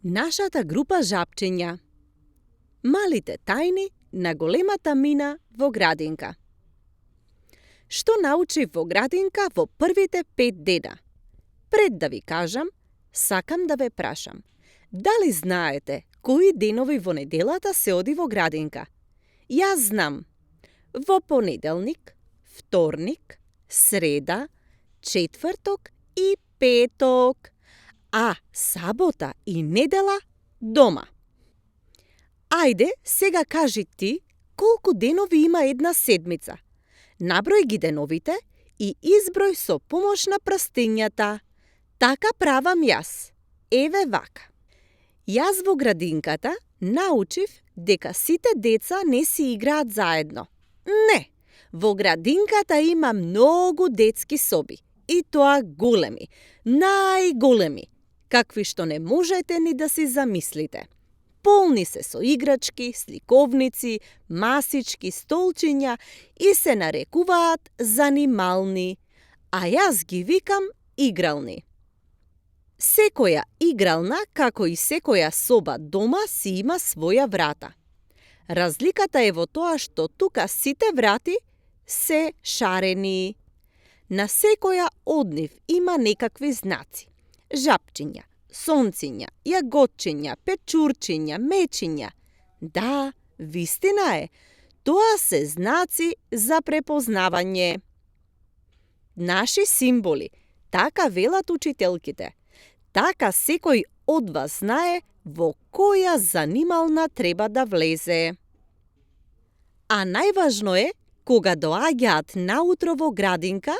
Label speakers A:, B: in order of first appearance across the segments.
A: Нашата група жабчиња. Малите тајни на големата мина во градинка. Што научив во градинка во првите 5 дена? Пред да ви кажам, сакам да ве прашам. Дали знаете кои денови во неделата се оди во градинка? Јас знам. Во понеделник, вторник, среда, четврток и петок. А сабота и недела дома. Ајде, сега кажи ти, колку денови има една седмица? Наброј ги деновите и изброј со помош на прстењата. Така правам јас. Еве вака. Јас во градинката научив дека сите деца не си играат заедно. Не, во градинката има многу детски соби. И тоа големи, најголеми, какви што не можете ни да си замислите. Полни се со играчки, сликовници, масички, столчиња и се нарекуваат занимални, а јас ги викам игрални. Секоја игрална, како и секоја соба дома, си има своја врата. Разликата е во тоа што тука сите врати се шарени. На секоја од нив има некакви знаци. Жабчиња, сонциња, јаготчиња, печурчиња, мечиња. Да, вистина е, тоа се знаци за препознавање. Наши символи, така велат учителките. Така секој од вас знае во која занимална треба да влезе. А најважно е, кога доаѓаат наутро во градинка,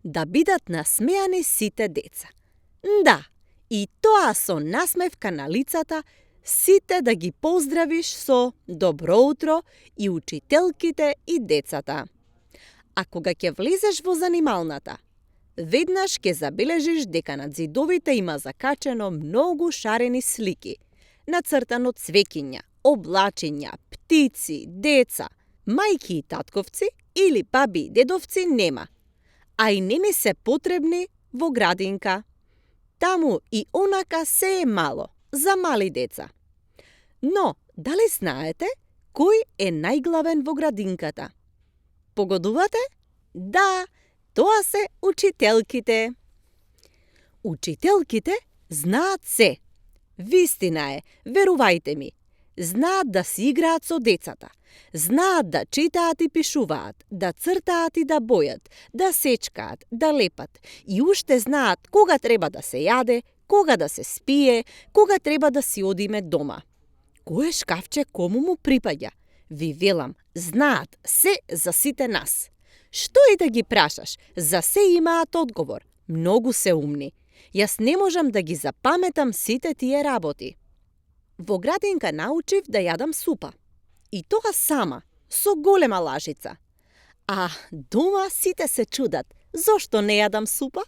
A: да бидат насмеани сите деца. Да, и тоа со насмевка на лицата, сите да ги поздравиш со добро утро и учителките и децата. А кога ќе влезеш во занималната, веднаш ќе забележиш дека над зидовите има закачено многу шарени слики, нацртано цвеќиња, облачиња, птици, деца, мајки и татковци или баби и дедовци нема, а и не ни се потребни во градинка. Таму и онака се е мало, за мали деца. Но, дали знаете кој е најглавен во градинката? Погодувате? Да, тоа се учителките. Учителките знаат се. Вистина е, верувајте ми. Знаат да си играат со децата. Знаат да читаат и пишуваат, да цртаат и да бојат, да сечкаат, да лепат. И уште знаат кога треба да се јаде, кога да се спие, кога треба да си одиме дома. Кое шкафче кому му припаѓа? Ви велам, знаат се за сите нас. Што и да ги прашаш, за се имаат одговор. Многу се умни. Јас не можам да ги запаметам сите тие работи. Во градинка научив да јадам супа. И тоа сама, со голема лажица. А дома сите се чудат, зошто не јадам супа?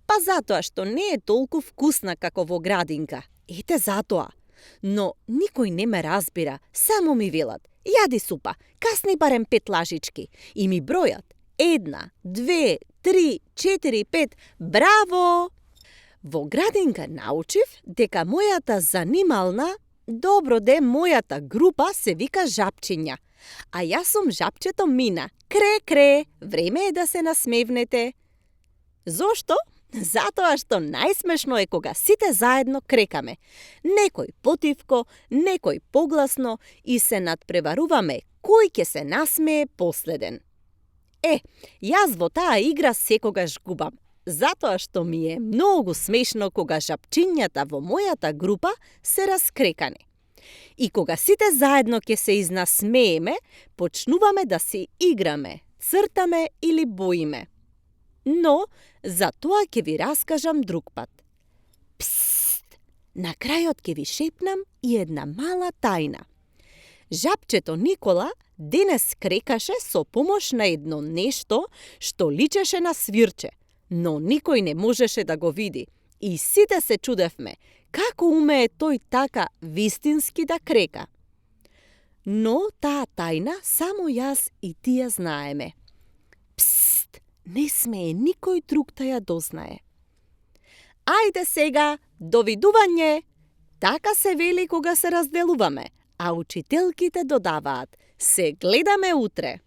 A: Па затоа што не е толку вкусна како во градинка. Ете затоа. Но никој не ме разбира, само ми велат, јади супа, касни барем 5 лажички. И ми бројат, 1, 2, 3, 4, 5, браво! Во градинка научив дека мојата занимална, добро де, мојата група се вика жабчиња, а јас сум жабчето Мина. Кре, време е да се насмевнете. Зошто? Затоа што најсмешно е кога сите заедно крекаме. Некој потивко, некој погласно и се надпреваруваме кој ќе се насмее последен. Јас во таа игра секогаш губам, затоа што ми е многу смешно кога жабчињата во мојата група се раскрекани. И кога сите заедно ќе се изнасмееме, почнуваме да се играме, цртаме или боиме. Но, за тоа ќе ви раскажам друг пат. Псст! На крајот ќе ви шепнам и една мала тајна. Жабчето Никола денес крекаше со помош на едно нешто што личеше на свирче, но никој не можеше да го види. И сите се чудевме, како умее тој така вистински да крека. Но таа тајна само јас и тие знаеме. Псст! Не смее никој друг да ја дознае. Ајде сега, довидување! Така се вели кога се разделуваме, а учителките додаваат: се гледаме утре.